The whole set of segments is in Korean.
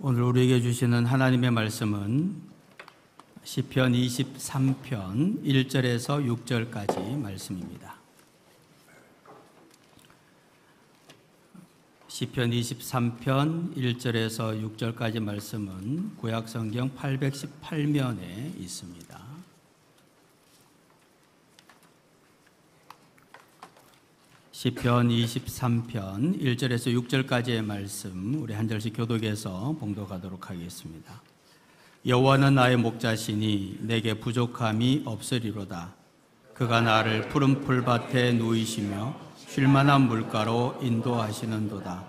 오늘 우리에게 주시는 하나님의 말씀은 시편 23편 1절에서 6절까지 말씀입니다. 시편 23편 1절에서 6절까지 말씀은 구약성경 818면에 있습니다. 시편 23편 1절에서 6절까지의 말씀 우리 한 절씩 교독해서 봉독하도록 하겠습니다. 여호와는 나의 목자시니 내게 부족함이 없으리로다. 그가 나를 푸른 풀밭에 누이시며 쉴만한 물가로 인도하시는도다.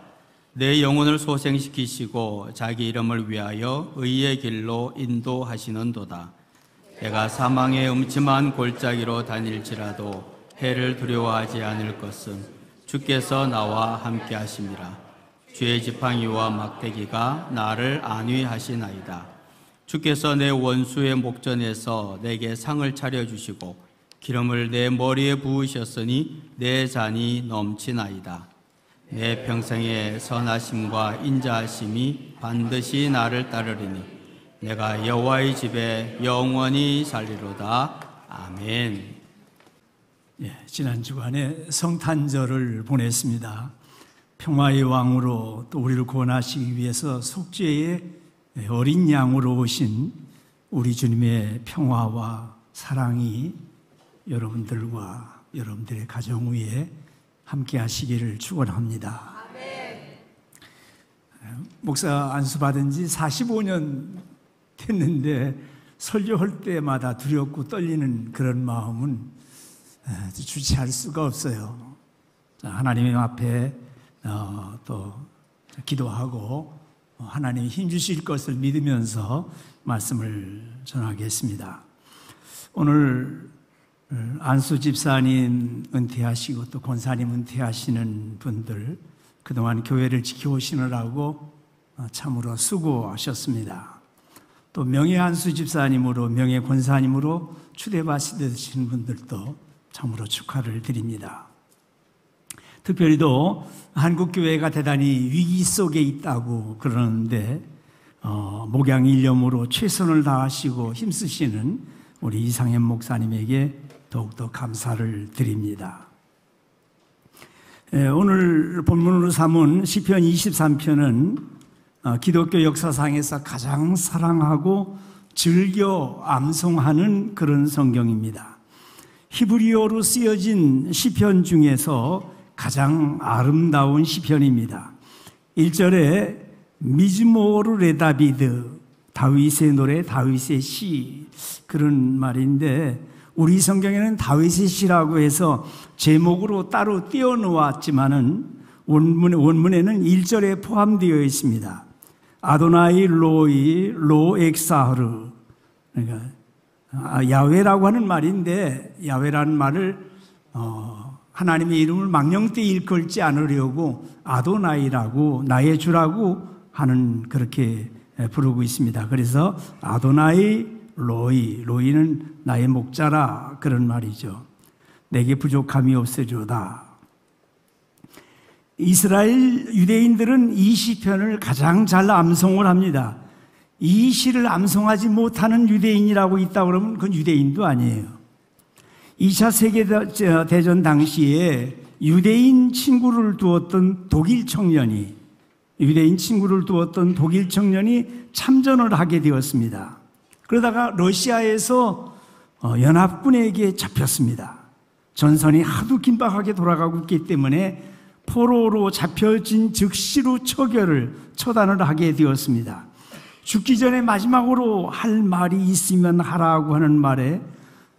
내 영혼을 소생시키시고 자기 이름을 위하여 의의 길로 인도하시는도다. 내가 사망의 음침한 골짜기로 다닐지라도 해를 두려워하지 않을 것은 주께서 나와 함께 하심이라. 주의 지팡이와 막대기가 나를 안위하시나이다. 주께서 내 원수의 목전에서 내게 상을 차려주시고 기름을 내 머리에 부으셨으니 내 잔이 넘치나이다. 내 평생의 선하심과 인자하심이 반드시 나를 따르리니 내가 여호와의 집에 영원히 살리로다. 아멘. 지난 주간에 성탄절을 보냈습니다. 평화의 왕으로 또 우리를 구원하시기 위해서 속죄의 어린 양으로 오신 우리 주님의 평화와 사랑이 여러분들과 여러분들의 가정 위에 함께 하시기를 축원합니다. 목사 안수 받은 지 45년 됐는데 설교할 때마다 두렵고 떨리는 그런 마음은 주체할 수가 없어요. 하나님 앞에 또 기도하고 하나님이 힘주실 것을 믿으면서 말씀을 전하겠습니다. 오늘 안수 집사님 은퇴하시고 또 권사님 은퇴하시는 분들 그동안 교회를 지켜오시느라고 참으로 수고하셨습니다. 또 명예 안수 집사님으로 명예 권사님으로 추대받으신 분들도 참으로 축하를 드립니다. 특별히 또 한국교회가 대단히 위기 속에 있다고 그러는데 목양 일념으로 최선을 다하시고 힘쓰시는 우리 이상현 목사님에게 더욱더 감사를 드립니다. 오늘 본문으로 삼은 시편 23편은 기독교 역사상에서 가장 사랑하고 즐겨 암송하는 그런 성경입니다. 히브리어로 쓰여진 시편 중에서 가장 아름다운 시편입니다. 1절에 미즈모르 레다비드, 다윗의 노래, 다윗의 시, 그런 말인데 우리 성경에는 다윗의 시라고 해서 제목으로 따로 띄워놓았지만은 원문에는 1절에 포함되어 있습니다. 아도나이 로이 로 엑사흐르, 그러니까 야훼라고 하는 말인데 야훼라는 말을 하나님의 이름을 망령되이 일컬지 않으려고 아도나이라고 나의 주라고 하는 그렇게 부르고 있습니다. 그래서 아도나이 로이는 나의 목자라 그런 말이죠. 내게 부족함이 없으리로다. 이스라엘 유대인들은 이 시편을 가장 잘 암송을 합니다. 이 시를 암송하지 못하는 유대인이라고 있다고 그러면 그건 유대인도 아니에요. 2차 세계대전 당시에 유대인 친구를 두었던 독일 청년이 참전을 하게 되었습니다. 그러다가 러시아에서 연합군에게 잡혔습니다. 전선이 하도 긴박하게 돌아가고 있기 때문에 포로로 잡혀진 즉시로 처단을 하게 되었습니다. 죽기 전에 마지막으로 할 말이 있으면 하라고 하는 말에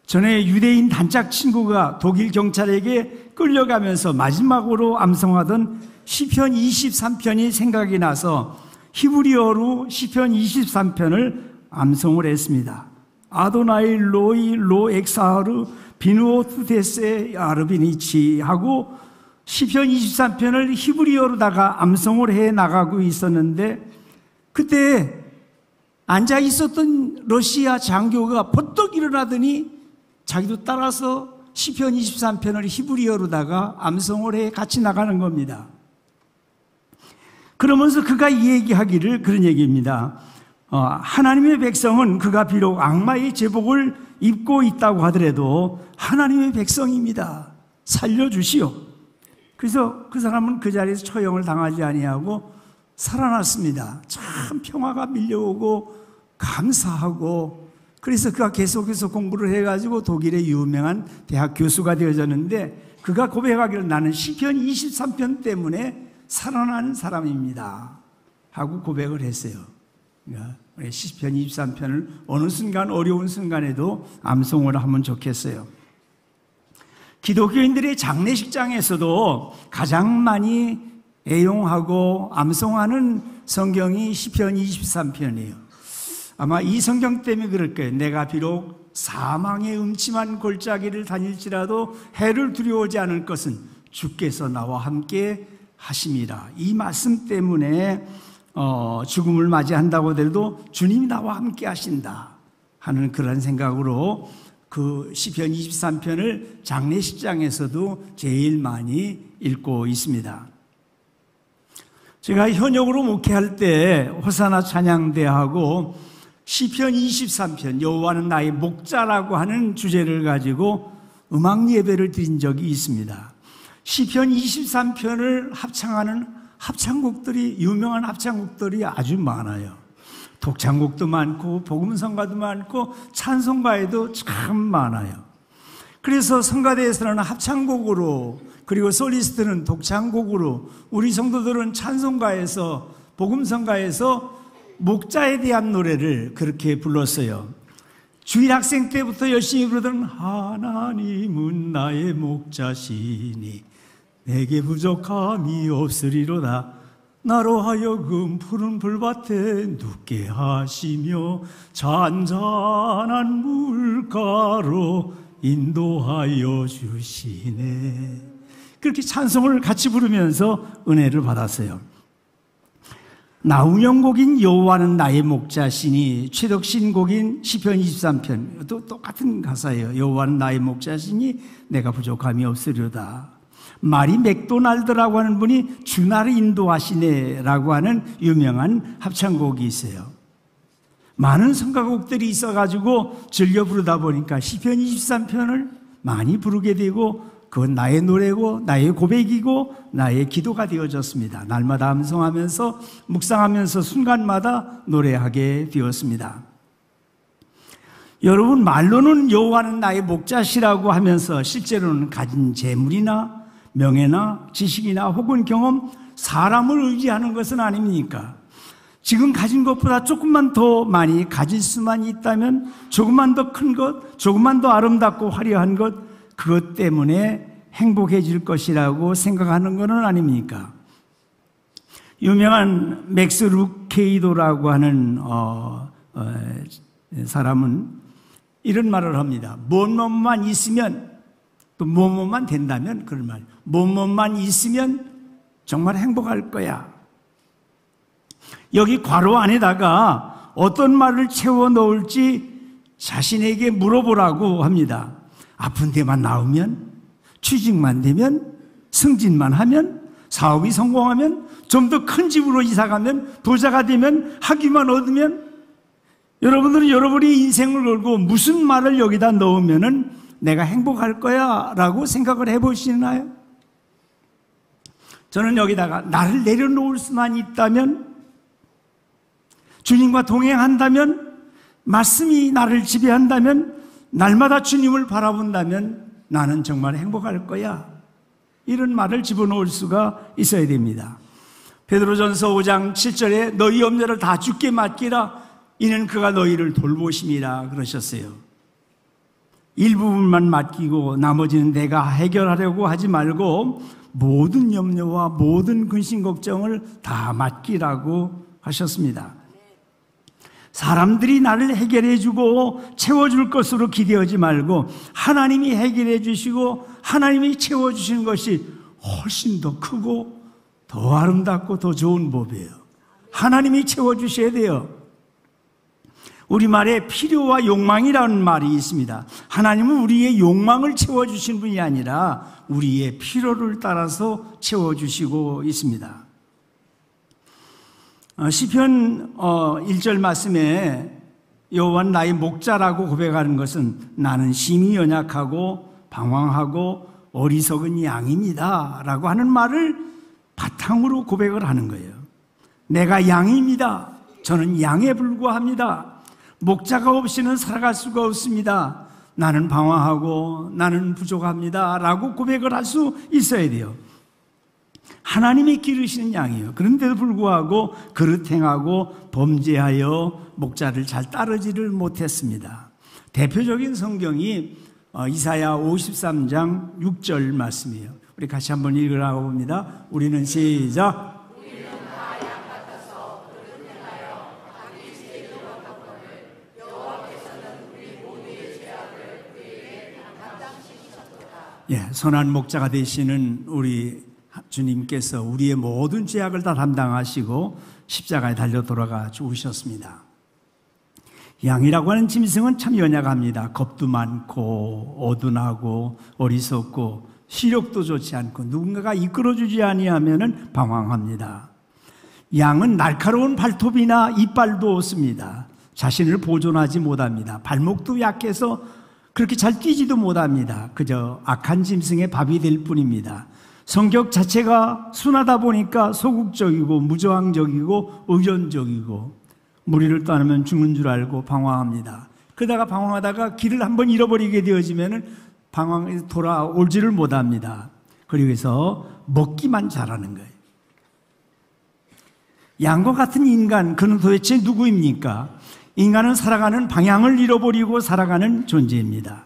전에 유대인 단짝 친구가 독일 경찰에게 끌려가면서 마지막으로 암송하던 시편 23편이 생각이 나서 히브리어로 시편 23편을 암송을 했습니다. 아도나이 로이 로 엑사하르 비누오트 데세 아르비니치 하고 시편 23편을 히브리어로다가 암송을 해 나가고 있었는데 그때 앉아 있었던 러시아 장교가 벌떡 일어나더니 자기도 따라서 시편 23편을 히브리어로다가 암송을 해 같이 나가는 겁니다. 그러면서 그가 얘기하기를 그런 얘기입니다. 하나님의 백성은 그가 비록 악마의 제복을 입고 있다고 하더라도 하나님의 백성입니다. 살려주시오. 그래서 그 사람은 그 자리에서 처형을 당하지 아니하고 살아났습니다. 참 평화가 밀려오고 감사하고, 그래서 그가 계속해서 공부를 해가지고 독일의 유명한 대학 교수가 되어졌는데, 그가 고백하기를 나는 시편 23편 때문에 살아난 사람입니다 하고 고백을 했어요. 그러니까 시편 23편을 어느 순간, 어려운 순간에도 암송을 하면 좋겠어요. 기독교인들의 장례식장에서도 가장 많이 애용하고 암송하는 성경이 시편 23편이에요. 아마 이 성경 때문에 그럴 거예요. 내가 비록 사망의 음침한 골짜기를 다닐지라도 해를 두려워하지 않을 것은 주께서 나와 함께 하심이라. 이 말씀 때문에 죽음을 맞이한다고 하더라도 주님이 나와 함께 하신다 하는 그런 생각으로 그 시편 23편을 장례식장에서도 제일 많이 읽고 있습니다. 제가 현역으로 목회할 때 호사나 찬양대하고 시편 23편 여호와는 나의 목자라고 하는 주제를 가지고 음악 예배를 드린 적이 있습니다. 시편 23편을 합창하는 합창곡들이, 유명한 합창곡들이 아주 많아요. 독창곡도 많고 복음성가도 많고 찬송가에도 참 많아요. 그래서 성가대에서는 합창곡으로, 그리고 솔리스트는 독창곡으로, 우리 성도들은 찬송가에서, 복음성가에서 목자에 대한 노래를 그렇게 불렀어요. 주일학생 때부터 열심히 부르던 하나님은 나의 목자시니 내게 부족함이 없으리로다. 나로 하여금 푸른 풀밭에 눕게 하시며 잔잔한 물가로 인도하여 주시네. 그렇게 찬송을 같이 부르면서 은혜를 받았어요. 나훈영곡인 여호와는 나의 목자시니, 최덕신곡인 시편 23편 또 똑같은 가사예요. 여호와는 나의 목자시니 내가 부족함이 없으리로다. 마리 맥도날드라고 하는 분이 주 나를 인도하시네 라고 하는 유명한 합창곡이 있어요. 많은 성가곡들이 있어가지고 즐겨 부르다 보니까 시편 23편을 많이 부르게 되고, 그건 나의 노래고 나의 고백이고 나의 기도가 되어졌습니다. 날마다 암송하면서 묵상하면서 순간마다 노래하게 되었습니다. 여러분, 말로는 여호와는 나의 목자시라고 하면서 실제로는 가진 재물이나 명예나 지식이나 혹은 경험, 사람을 의지하는 것은 아닙니까? 지금 가진 것보다 조금만 더 많이 가질 수만 있다면, 조금만 더 큰 것, 조금만 더 아름답고 화려한 것, 그것 때문에 행복해질 것이라고 생각하는 것은 아닙니까? 유명한 맥스 루케이도라고 하는 사람은 이런 말을 합니다. 뭐뭐만 있으면, 또 뭐뭐만 된다면, 그런 말, 뭐뭐만 있으면 정말 행복할 거야. 여기 괄호 안에다가 어떤 말을 채워 넣을지 자신에게 물어보라고 합니다. 아픈 데만 나오면, 취직만 되면, 승진만 하면, 사업이 성공하면, 좀 더 큰 집으로 이사가면, 부자가 되면, 학위만 얻으면, 여러분들은 여러분의 인생을 걸고 무슨 말을 여기다 넣으면은 내가 행복할 거야 라고 생각을 해보시나요? 저는 여기다가 나를 내려놓을 수만 있다면, 주님과 동행한다면, 말씀이 나를 지배한다면, 날마다 주님을 바라본다면 나는 정말 행복할 거야, 이런 말을 집어넣을 수가 있어야 됩니다. 베드로전서 5장 7절에 너희 염려를 다 주께 맡기라, 이는 그가 너희를 돌보심이라 그러셨어요. 일부분만 맡기고 나머지는 내가 해결하려고 하지 말고 모든 염려와 모든 근심 걱정을 다 맡기라고 하셨습니다. 사람들이 나를 해결해 주고 채워줄 것으로 기대하지 말고 하나님이 해결해 주시고 하나님이 채워주시는 것이 훨씬 더 크고 더 아름답고 더 좋은 법이에요. 하나님이 채워주셔야 돼요. 우리말에 필요와 욕망이라는 말이 있습니다. 하나님은 우리의 욕망을 채워주신 분이 아니라 우리의 필요를 따라서 채워주시고 있습니다. 시편 1절 말씀에 여호와는 나의 목자라고 고백하는 것은 나는 심히 연약하고 방황하고 어리석은 양입니다 라고 하는 말을 바탕으로 고백을 하는 거예요. 내가 양입니다. 저는 양에 불과합니다. 목자가 없이는 살아갈 수가 없습니다. 나는 방황하고 나는 부족합니다 라고 고백을 할 수 있어야 돼요. 하나님이 기르시는 양이에요. 그런데도 불구하고 그릇 행하고 범죄하여 목자를 잘 따르지를 못했습니다. 대표적인 성경이 이사야 53장 6절 말씀이에요. 우리 같이 한번 읽으라고 봅니다. 우리는 시작. 선한 목자가 되시는 우리 주님께서 우리의 모든 죄악을 다 담당하시고 십자가에 달려 돌아가 죽으셨습니다. 양이라고 하는 짐승은 참 연약합니다. 겁도 많고 어둔하고 어리석고 시력도 좋지 않고 누군가가 이끌어주지 아니하면 방황합니다. 양은 날카로운 발톱이나 이빨도 없습니다. 자신을 보존하지 못합니다. 발목도 약해서 그렇게 잘 뛰지도 못합니다. 그저 악한 짐승의 밥이 될 뿐입니다. 성격 자체가 순하다 보니까 소극적이고 무저항적이고 의존적이고 무리를 떠나면 죽는 줄 알고 방황합니다. 그러다가 방황하다가 길을 한번 잃어버리게 되어지면 방황에서 돌아올지를 못합니다. 그래서 먹기만 잘하는 거예요. 양과 같은 인간, 그는 도대체 누구입니까? 인간은 살아가는 방향을 잃어버리고 살아가는 존재입니다.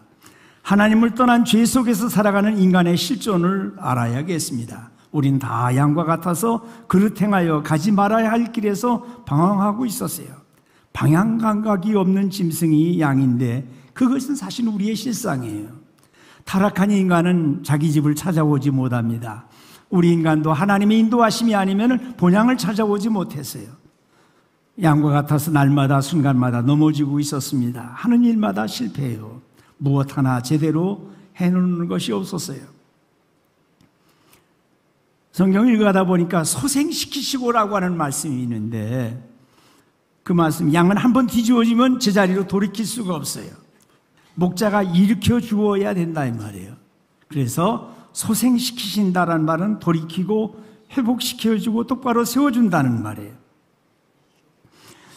하나님을 떠난 죄 속에서 살아가는 인간의 실존을 알아야겠습니다. 우린 다 양과 같아서 그릇 행하여 가지 말아야 할 길에서 방황하고 있었어요. 방향 감각이 없는 짐승이 양인데 그것은 사실 우리의 실상이에요. 타락한 인간은 자기 집을 찾아오지 못합니다. 우리 인간도 하나님의 인도하심이 아니면 본향을 찾아오지 못했어요. 양과 같아서 날마다 순간마다 넘어지고 있었습니다. 하는 일마다 실패해요. 무엇 하나 제대로 해놓는 것이 없었어요. 성경을 읽어가다 보니까 소생시키시고라고 하는 말씀이 있는데 그 말씀, 양은 한번 뒤집어지면 제자리로 돌이킬 수가 없어요. 목자가 일으켜 주어야 된다 이 말이에요. 그래서 소생시키신다라는 말은 돌이키고 회복시켜주고 똑바로 세워준다는 말이에요.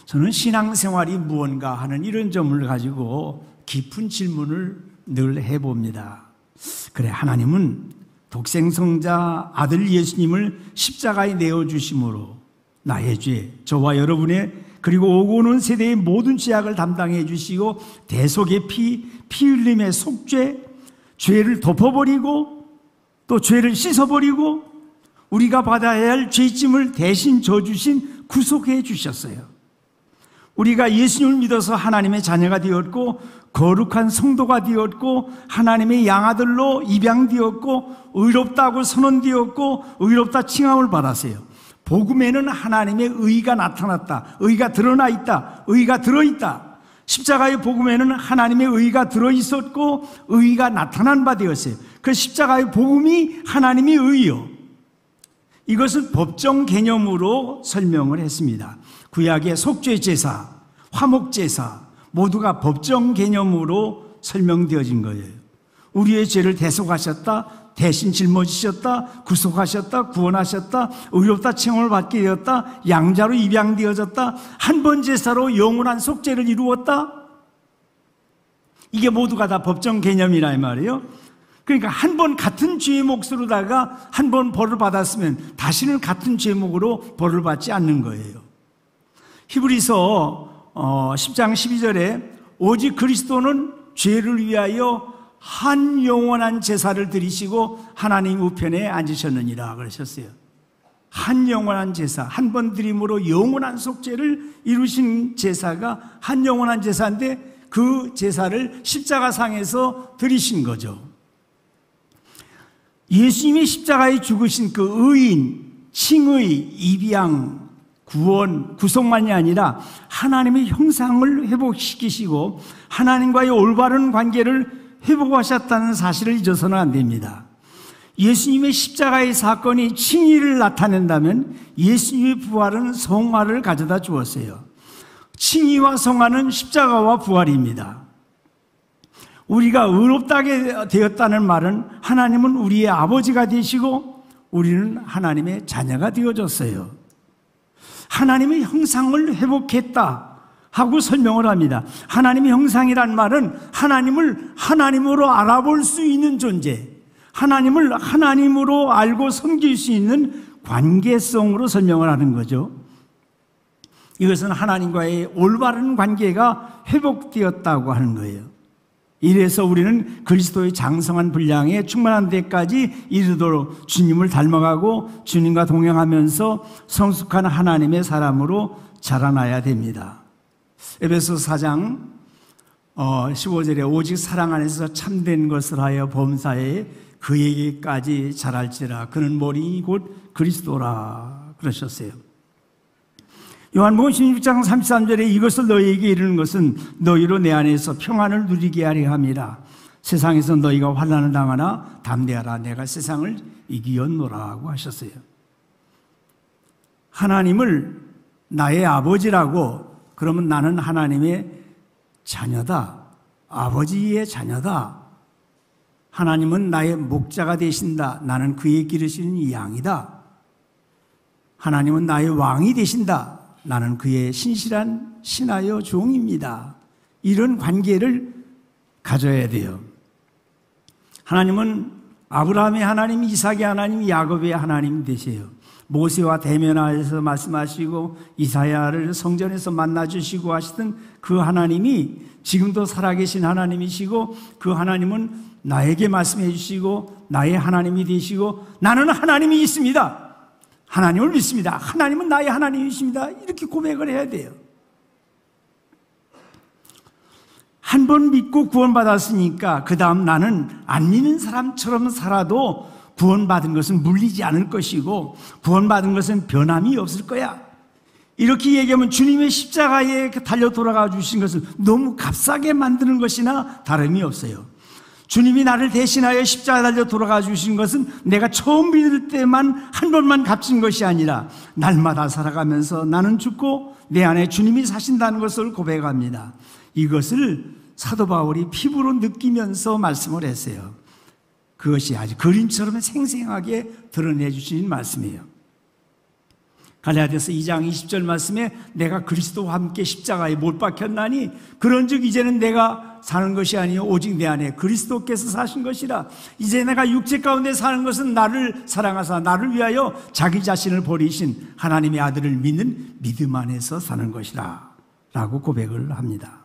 저는 신앙생활이 무언가 하는 이런 점을 가지고 깊은 질문을 늘 해봅니다. 그래, 하나님은 독생성자 아들 예수님을 십자가에 내어주심으로 나의 죄, 저와 여러분의 그리고 오고 오는 세대의 모든 죄악을 담당해 주시고 대속의 피 흘림의 속죄, 죄를 덮어버리고 또 죄를 씻어버리고 우리가 받아야 할 죄짐을 대신 져주신 구속해 주셨어요. 우리가 예수님을 믿어서 하나님의 자녀가 되었고 거룩한 성도가 되었고 하나님의 양아들로 입양되었고 의롭다고 선언되었고 의롭다 칭함을 받았어요. 복음에는 하나님의 의가 나타났다. 의가 드러나 있다. 의가 들어있다. 십자가의 복음에는 하나님의 의가 들어있었고 의가 나타난 바 되었어요. 그 십자가의 복음이 하나님의 의요. 이것을 법정 개념으로 설명을 했습니다. 구약의 속죄제사, 화목제사 모두가 법정 개념으로 설명되어진 거예요. 우리의 죄를 대속하셨다, 대신 짊어지셨다, 구속하셨다, 구원하셨다, 의롭다 칭함을 받게 되었다, 양자로 입양되어졌다, 한 번 제사로 영원한 속죄를 이루었다. 이게 모두가 다 법정 개념이라 이 말이에요. 그러니까 한 번 같은 죄의 몫으로다가 한 번 벌을 받았으면 다시는 같은 죄목으로 벌을 받지 않는 거예요. 히브리서 10장 12절에 오직 그리스도는 죄를 위하여 한 영원한 제사를 드리시고 하나님 우편에 앉으셨느니라 그러셨어요. 한 영원한 제사, 한 번 드림으로 영원한 속죄를 이루신 제사가 한 영원한 제사인데 그 제사를 십자가상에서 드리신 거죠. 예수님이 십자가에 죽으신 그 의인, 칭의, 입양, 구원, 구속만이 아니라 하나님의 형상을 회복시키시고 하나님과의 올바른 관계를 회복하셨다는 사실을 잊어서는 안 됩니다. 예수님의 십자가의 사건이 칭의를 나타낸다면 예수님의 부활은 성화를 가져다 주었어요. 칭의와 성화는 십자가와 부활입니다. 우리가 의롭다게 되었다는 말은 하나님은 우리의 아버지가 되시고 우리는 하나님의 자녀가 되어졌어요. 하나님의 형상을 회복했다 하고 설명을 합니다. 하나님의 형상이란 말은 하나님을 하나님으로 알아볼 수 있는 존재, 하나님을 하나님으로 알고 섬길 수 있는 관계성으로 설명을 하는 거죠. 이것은 하나님과의 올바른 관계가 회복되었다고 하는 거예요. 이래서 우리는 그리스도의 장성한 분량에 충만한 데까지 이르도록 주님을 닮아가고 주님과 동행하면서 성숙한 하나님의 사람으로 자라나야 됩니다. 에베소서 4장 15절에 오직 사랑 안에서 참된 것을 하여 범사에 그에게까지 자랄지라 그는 머리 곧 그리스도라 그러셨어요. 요한복음 16장 33절에 이것을 너희에게 이르는 것은 너희로 내 안에서 평안을 누리게 하려 함이라. 세상에서 너희가 환난을 당하나 담대하라 내가 세상을 이기었노라고 하셨어요. 하나님을 나의 아버지라고 그러면 나는 하나님의 자녀다. 아버지의 자녀다. 하나님은 나의 목자가 되신다. 나는 그의 기르시는 양이다. 하나님은 나의 왕이 되신다. 나는 그의 신실한 신하여 종입니다. 이런 관계를 가져야 돼요. 하나님은 아브라함의 하나님, 이삭의 하나님, 야곱의 하나님 되세요. 모세와 대면하여서 말씀하시고 이사야를 성전에서 만나주시고 하시던 그 하나님이 지금도 살아계신 하나님이시고 그 하나님은 나에게 말씀해 주시고 나의 하나님이 되시고 나는 하나님이 있습니다. 하나님을 믿습니다. 하나님은 나의 하나님이십니다. 이렇게 고백을 해야 돼요. 한 번 믿고 구원받았으니까 그 다음 나는 안 믿는 사람처럼 살아도 구원받은 것은 물리지 않을 것이고 구원받은 것은 변함이 없을 거야. 이렇게 얘기하면 주님의 십자가에 달려 돌아가 주신 것을 너무 값싸게 만드는 것이나 다름이 없어요. 주님이 나를 대신하여 십자가에 달려 돌아가 주신 것은 내가 처음 믿을 때만 한 번만 값진 것이 아니라 날마다 살아가면서 나는 죽고 내 안에 주님이 사신다는 것을 고백합니다. 이것을 사도 바울이 피부로 느끼면서 말씀을 했어요. 그것이 아주 그림처럼 생생하게 드러내 주신 말씀이에요. 갈라디아서 2장 20절 말씀에 내가 그리스도와 함께 십자가에 못 박혔나니 그런즉 이제는 내가 사는 것이 아니요 오직 내 안에 그리스도께서 사신 것이라. 이제 내가 육체 가운데 사는 것은 나를 사랑하사 나를 위하여 자기 자신을 버리신 하나님의 아들을 믿는 믿음 안에서 사는 것이라 라고 고백을 합니다.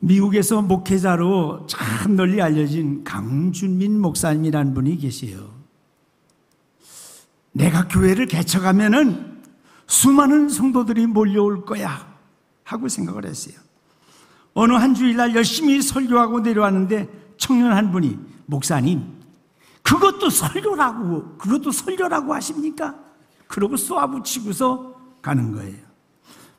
미국에서 목회자로 참 널리 알려진 강준민 목사님이라는 분이 계세요. 내가 교회를 개척하면은 수많은 성도들이 몰려올 거야 하고 생각을 했어요. 어느 한 주일날 열심히 설교하고 내려왔는데 청년 한 분이 목사님 그것도 설교라고 하십니까? 그러고 쏘아붙이고서 가는 거예요.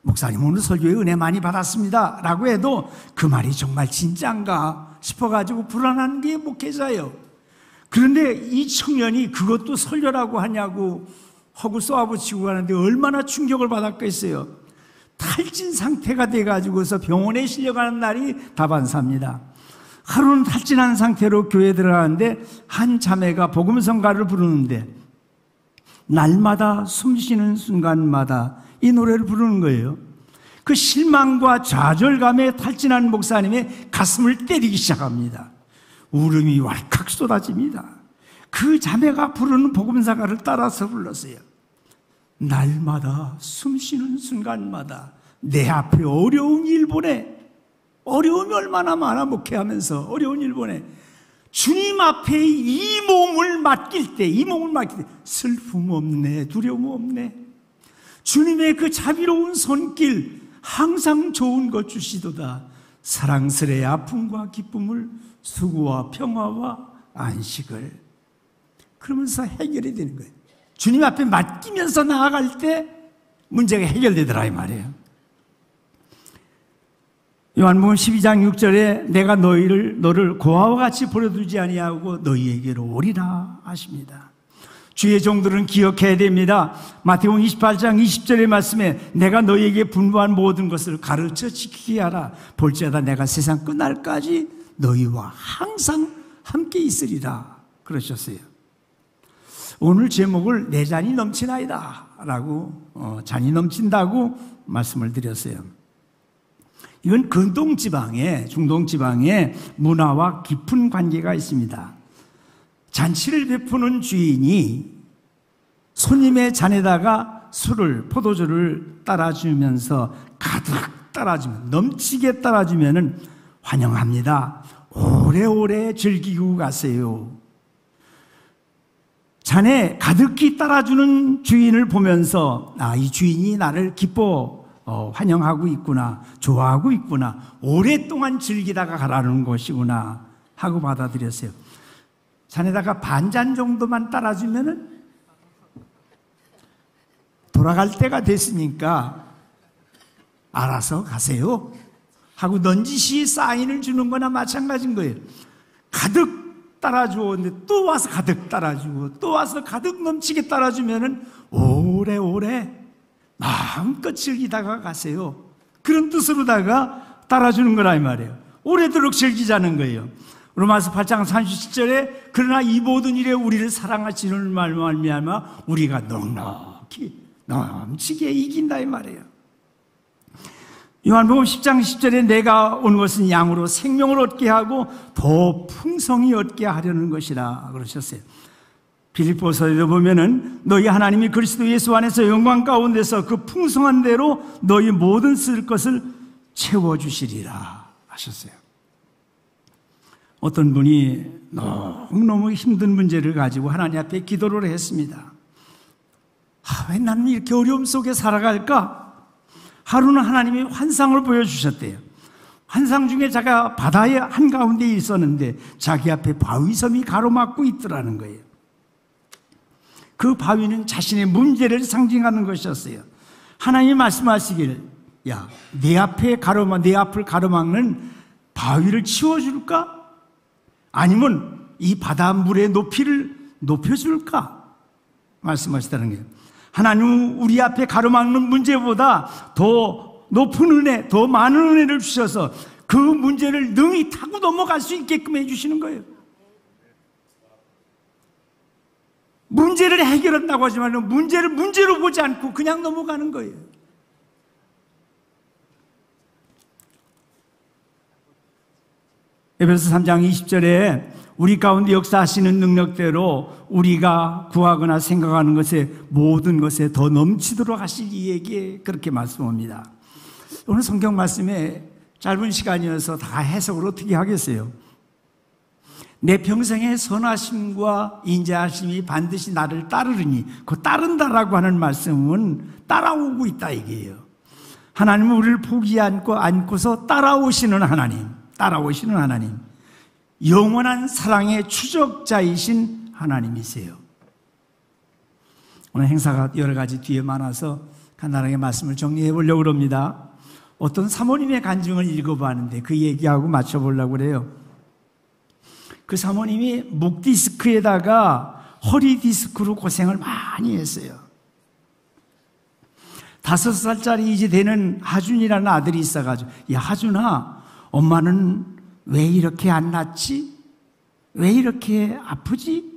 목사님 오늘 설교에 은혜 많이 받았습니다 라고 해도 그 말이 정말 진짜인가 싶어가지고 불안한 게 목회자예요. 그런데 이 청년이 그것도 설교라고 하냐고 하고 쏘아붙이고 가는데 얼마나 충격을 받았겠어요. 탈진 상태가 돼가지고서 병원에 실려가는 날이 다반사입니다. 하루는 탈진한 상태로 교회에 들어가는데 한 자매가 복음성가를 부르는데 날마다 숨쉬는 순간마다 이 노래를 부르는 거예요. 그 실망과 좌절감에 탈진한 목사님의 가슴을 때리기 시작합니다. 울음이 왈칵 쏟아집니다. 그 자매가 부르는 복음성가를 따라서 불렀어요. 날마다 숨쉬는 순간마다 내 앞에 어려운 일 보내. 어려움이 얼마나 많아 목회하면서 어려운 일 보내. 주님 앞에 이 몸을 맡길 때 슬픔 없네, 두려움 없네. 주님의 그 자비로운 손길 항상 좋은 것 주시도다. 사랑스레 아픔과 기쁨을 수고와 평화와 안식을 그러면서 해결이 되는 거예요. 주님 앞에 맡기면서 나아갈 때 문제가 해결되더라 이 말이에요. 요한복음 12장 6절에 내가 너를 고아와 같이 버려두지 아니하고 너희에게로 오리라 하십니다. 주의 종들은 기억해야 됩니다. 마태복음 28장 20절의 말씀에 내가 너희에게 분부한 모든 것을 가르쳐 지키게 하라. 볼지어다 내가 세상 끝날까지 너희와 항상 함께 있으리라 그러셨어요. 오늘 제목을 내 잔이 넘치나이다 라고 잔이 넘친다고 말씀을 드렸어요. 이건 중동지방에 문화와 깊은 관계가 있습니다. 잔치를 베푸는 주인이 손님의 잔에다가 포도주를 따라주면서 가득 따라주면, 넘치게 따라주면 환영합니다. 오래오래 즐기고 가세요. 잔에 가득히 따라주는 주인을 보면서 이 주인이 나를 환영하고 있구나, 좋아하고 있구나, 오랫동안 즐기다가 가라는 것이구나 하고 받아들였어요. 잔에다가 반잔 정도만 따라주면은 돌아갈 때가 됐으니까 알아서 가세요 하고 넌지시 사인을 주는 거나 마찬가지인 거예요. 가득 따라주었는데 또 와서 가득 따라주고 또 와서 가득 넘치게 따라주면은 오래오래 마음껏 즐기다가 가세요. 그런 뜻으로다가 따라주는 거라 이 말이에요. 오래도록 즐기자는 거예요. 로마서 8장 37절에 그러나 이 모든 일에 우리를 사랑하시는 말미암아 우리가 넉넉히 넘치게 이긴다 이 말이에요. 요한복음 10장 10절에 내가 온 것은 양으로 생명을 얻게 하고 더 풍성히 얻게 하려는 것이라 그러셨어요. 빌립보서에도 보면은 너희 하나님이 그리스도 예수 안에서 영광 가운데서 그 풍성한 대로 너희 모든 쓸 것을 채워주시리라 하셨어요. 어떤 분이 너무너무 힘든 문제를 가지고 하나님 앞에 기도를 했습니다. 왜 나는 이렇게 어려움 속에 살아갈까? 하루는 하나님이 환상을 보여주셨대요. 환상 중에 자가 바다의 한가운데 있었는데 자기 앞에 바위섬이 가로막고 있더라는 거예요. 그 바위는 자신의 문제를 상징하는 것이었어요. 하나님이 말씀하시길 내 앞을 가로막는 바위를 치워줄까? 아니면 이 바닷물의 높이를 높여줄까? 말씀하시다는 거예요. 하나님은 우리 앞에 가로막는 문제보다 더 높은 은혜, 더 많은 은혜를 주셔서 그 문제를 능히 타고 넘어갈 수 있게끔 해주시는 거예요. 문제를 해결한다고 하지만 문제를 문제로 보지 않고 그냥 넘어가는 거예요. 에베소 3장 20절에 우리 가운데 역사하시는 능력대로 우리가 구하거나 생각하는 것에 모든 것에 더 넘치도록 하실 이에게 그렇게 말씀합니다. 오늘 성경 말씀에 짧은 시간이어서 다 해석을 어떻게 하겠어요? 내 평생의 선하심과 인자하심이 반드시 나를 따르리니 그 따른다라고 하는 말씀은 따라오고 있다 이게요. 하나님은 우리를 포기하지 않고서 따라오시는 하나님, 영원한 사랑의 추적자이신 하나님이세요. 오늘 행사가 여러 가지 뒤에 많아서 간단하게 말씀을 정리해 보려고 합니다. 어떤 사모님의 간증을 읽어봤는데 그 얘기하고 맞춰보려고 그래요. 그 사모님이 목 디스크에다가 허리 디스크로 고생을 많이 했어요. 5살짜리 이제 되는 하준이라는 아들이 있어가지고 야 하준아, 엄마는 왜 이렇게 안 낫지? 왜 이렇게 아프지?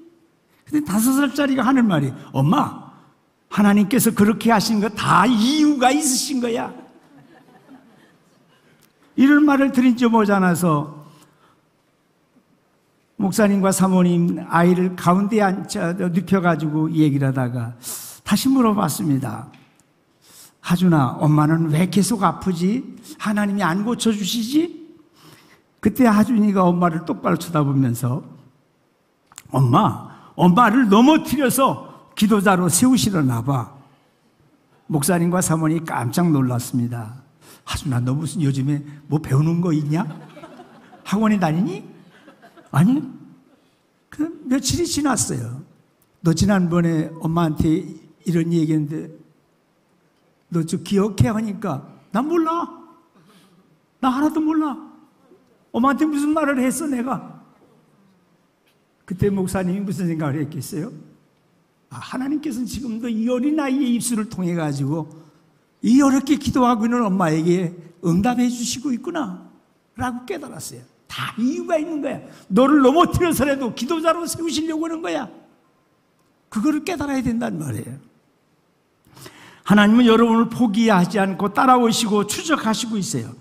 근데 5살짜리가 하는 말이 엄마, 하나님께서 그렇게 하신 거 다 이유가 있으신 거야. 이런 말을 들은 지 모자라서 목사님과 사모님 아이를 가운데 눕혀가지고 얘기를 하다가 다시 물어봤습니다. 하준아, 엄마는 왜 계속 아프지? 하나님이 안 고쳐주시지? 그때 하준이가 엄마를 똑바로 쳐다보면서 엄마를 넘어뜨려서 기도자로 세우시려나 봐. 목사님과 사모님이 깜짝 놀랐습니다. 하준아, 너 무슨 요즘에 뭐 배우는 거 있냐? 학원에 다니니? 아니, 그 며칠이 지났어요. 너 지난번에 엄마한테 이런 얘기했는데 너 저 기억해 하니까 난 몰라. 나 하나도 몰라. 엄마한테 무슨 말을 했어 내가? 그때 목사님이 무슨 생각을 했겠어요? 하나님께서는 지금도 이 어린아이의 입술을 통해 가지고 이 어렵게 기도하고 있는 엄마에게 응답해 주시고 있구나 라고 깨달았어요. 다 이유가 있는 거야. 너를 넘어뜨려서라도 기도자로 세우시려고 하는 거야. 그거를 깨달아야 된다는 말이에요. 하나님은 여러분을 포기하지 않고 따라오시고 추적하시고 있어요.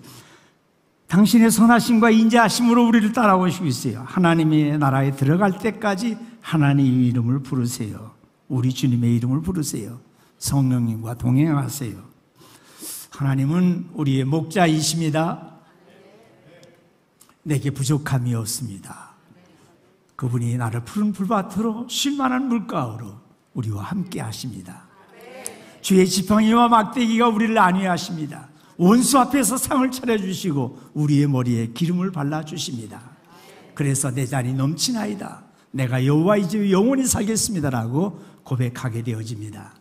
당신의 선하심과 인자하심으로 우리를 따라오시고 있어요. 하나님의 나라에 들어갈 때까지 하나님의 이름을 부르세요. 우리 주님의 이름을 부르세요. 성령님과 동행하세요. 하나님은 우리의 목자이십니다. 내게 부족함이 없습니다. 그분이 나를 푸른 풀밭으로 쉴만한 물가으로 우리와 함께 하십니다. 주의 지팡이와 막대기가 우리를 안위하십니다. 원수 앞에서 상을 차려주시고 우리의 머리에 기름을 발라주십니다. 그래서 내 잔이 넘치나이다. 내가 여호와의 집에 영원히 살겠습니다라고 고백하게 되어집니다.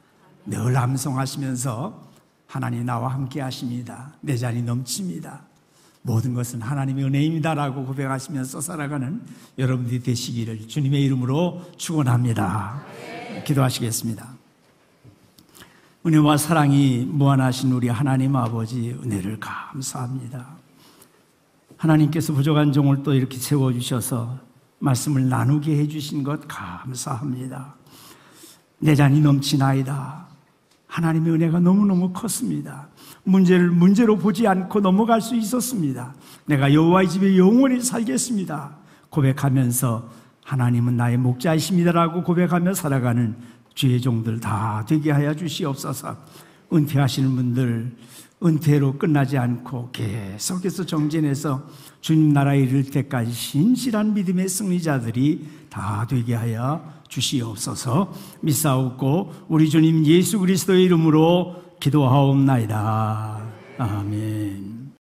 늘 암송하시면서 하나님 나와 함께 하십니다. 내 잔이 넘칩니다. 모든 것은 하나님의 은혜입니다라고 고백하시면서 살아가는 여러분들이 되시기를 주님의 이름으로 축원합니다. 기도하시겠습니다. 은혜와 사랑이 무한하신 우리 하나님 아버지 은혜를 감사합니다. 하나님께서 부족한 종을 또 이렇게 세워주셔서 말씀을 나누게 해주신 것 감사합니다. 내 잔이 넘치나이다. 하나님의 은혜가 너무너무 컸습니다. 문제를 문제로 보지 않고 넘어갈 수 있었습니다. 내가 여호와의 집에 영원히 살겠습니다 고백하면서 하나님은 나의 목자이십니다라고 고백하며 살아가는 주의 종들 다 되게 하여 주시옵소서. 은퇴하시는 분들 은퇴로 끝나지 않고 계속해서 정진해서 주님 나라에 이를 때까지 신실한 믿음의 승리자들이 다 되게 하여 주시옵소서. 믿사옵고 우리 주님 예수 그리스도의 이름으로 기도하옵나이다. 아멘.